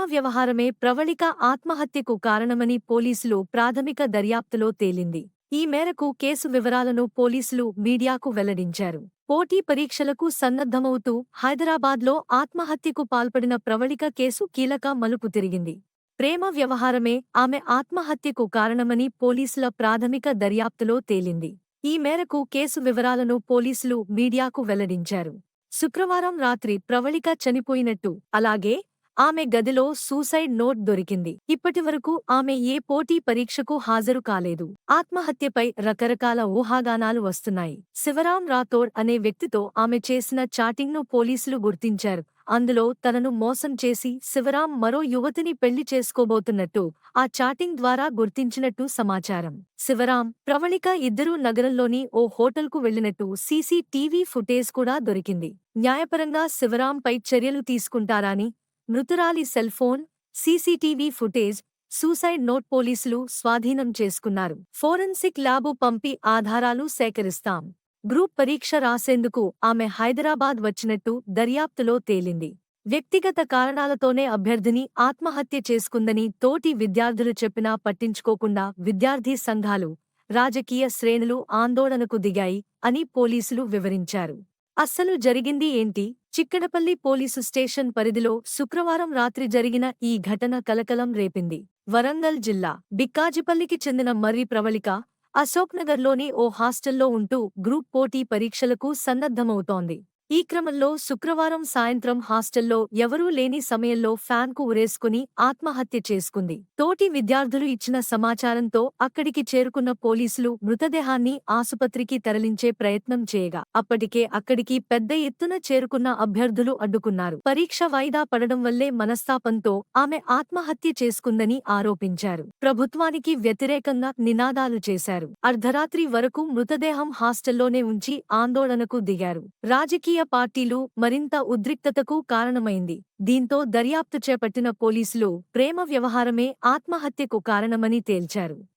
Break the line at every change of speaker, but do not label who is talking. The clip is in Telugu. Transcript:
వ్యవహారమే ప్రవళిక ఆత్మహత్యకు కారణమని పోలీసులు ప్రాథమిక దర్యాప్తులో తేలింది. ఈ మేరకు కేసు వివరాలను పోలీసులు మీడియాకు వెల్లడించారు. పోటీ పరీక్షలకు సన్నద్ధమవుతూ హైదరాబాద్లో ఆత్మహత్యకు పాల్పడిన ప్రవళిక కేసు కీలక మలుపు తిరిగింది. ప్రేమ వ్యవహారమే ఆమె ఆత్మహత్యకు కారణమని పోలీసుల ప్రాథమిక దర్యాప్తులో తేలింది. ఈ మేరకు కేసు వివరాలను పోలీసులు మీడియాకు వెల్లడించారు. శుక్రవారం రాత్రి ప్రవళిక చనిపోయినట్టు, అలాగే ఆమె గదిలో సూసైడ్ నోట్ దొరికింది. ఇప్పటివరకు ఆమె ఏ పోటీ పరీక్షకు హాజరు కాలేదు. ఆత్మహత్యపై రకరకాల ఊహాగానాలు వస్తున్నాయి. శివరాం రాథోడ్ అనే వ్యక్తితో ఆమె చేసిన చాటింగ్ను పోలీసులు గుర్తించారు. అందులో తనను మోసం చేసి శివరాం మరో యువతిని పెళ్లి చేసుకోబోతున్నట్టు ఆ చాటింగ్ ద్వారా గుర్తించినట్టు సమాచారం. శివరాం, ప్రవళిక ఇద్దరూ నగరంలోని ఓ హోటల్కు వెళ్లినట్టు సీసీటీవీ ఫుటేజ్ కూడా దొరికింది. న్యాయపరంగా శివరాంపై చర్యలు తీసుకుంటారని మృతురాలి cell phone, CCTV footage, suicide note పోలీసులు స్వాధీనం చేసుకున్నారు. ఫోరెన్సిక్ ల్యాబు పంపి ఆధారాలు సేకరిస్తాం. గ్రూప్ పరీక్ష రాసేందుకు ఆమె హైదరాబాద్ వచ్చినట్టు దర్యాప్తులో తేలింది. వ్యక్తిగత కారణాలతోనే అభ్యర్థిని ఆత్మహత్య చేసుకుందని తోటి విద్యార్థులు చెప్పినా పట్టించుకోకుండా విద్యార్థి సంఘాలు, రాజకీయ శ్రేణులు ఆందోళనకు దిగాయి అని పోలీసులు వివరించారు. అస్సలు జరిగింది ఏంటి? చిక్కడపల్లి పోలీసు స్టేషన్ పరిధిలో శుక్రవారం రాత్రి జరిగిన ఈ ఘటన కలకలం రేపింది. వరంగల్ జిల్లా బిక్కాజిపల్లికి చెందిన మర్రి ప్రవళిక అశోక్నగర్లోని ఓ హాస్టల్లో ఉంటూ గ్రూప్ పోటీ పరీక్షలకు సన్నద్ధమవుతోంది. ఈ క్రమంలో శుక్రవారం సాయంత్రం హాస్టల్లో ఎవరూ లేని సమయంలో ఫ్యాన్కు ఉరేసుకుని ఆత్మహత్య చేసుకుంది. తోటి విద్యార్థులు ఇచ్చిన సమాచారంతో అక్కడికి చేరుకున్న పోలీసులు మృతదేహాన్ని ఆసుపత్రికి తరలించే ప్రయత్నం చేయగా అప్పటికే అక్కడికి పెద్ద ఎత్తున చేరుకున్న అభ్యర్థులు అడ్డుకున్నారు. పరీక్ష వాయిదా పడడం వల్లే మనస్తాపంతో ఆమె ఆత్మహత్య చేసుకుందని ఆరోపించారు. ప్రభుత్వానికి వ్యతిరేకంగా నినాదాలు చేశారు. అర్ధరాత్రి వరకు మృతదేహం హాస్టల్లోనే ఉంచి ఆందోళనకు దిగారు. రాజకీయ పార్టీలు మరింత ఉద్రిక్తతకు కారణమైంది. దీంతో దర్యాప్తు చేపట్టిన పోలీసులు ప్రేమ వ్యవహారమే ఆత్మహత్యకు కారణమని తేల్చారు.